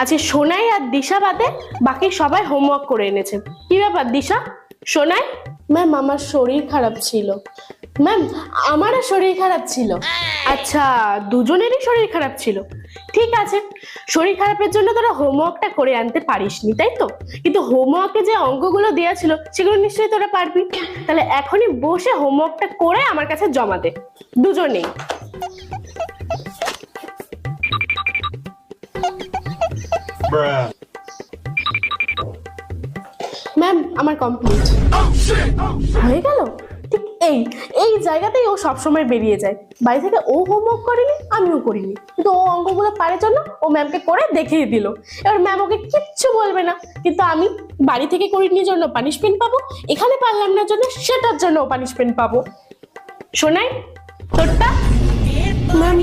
আচ্ছা, সোনাই আর দিশা বাদে বাকি সবাই হোমওয়ার্ক করে এনেছে। কি ব্যাপার দিশা, সোনাই? ম্যাম আমার শরীর খারাপ ছিল। ম্যাম আমারও শরীর খারাপ ছিল। আচ্ছা, দুজনেরই শরীর খারাপ ছিল। ঠিক আছে, শরীর খারাপের জন্য তোরা হোমওয়ার্কটা করে আনতে পারিসনি, তাই তো? কিন্তু হোমওয়ার্কে যে অঙ্কগুলো দেওয়া ছিল সেগুলো নিশ্চয়ই তোরা পারবি। তাহলে এখনই বসে হোমওয়ার্কটা করে আমার কাছে জমা দে, দুজনেই। ম্যাম আমার কমপ্লিট হয়ে গেল। ঠিক এই এই জায়গাতেই ও সবসময় বেরিয়ে যায়। বাড়ি থেকে ও হোমওয়ার্ক করেনি, আমিও করিনি, কিন্তু ও অঙ্কগুলো পারার জন্য ও ম্যামকে করে দেখিয়ে দিল। এবার ম্যাম ওকে কিচ্ছু বলবে না, কিন্তু আমি বাড়ি থেকে করিনি জন্য পানিশমেন্ট পাবো, এখানে পারলাম না জন্য সেটার জন্য পানিশমেন্ট পাবো। শোনাই তোরটা? ম্যাম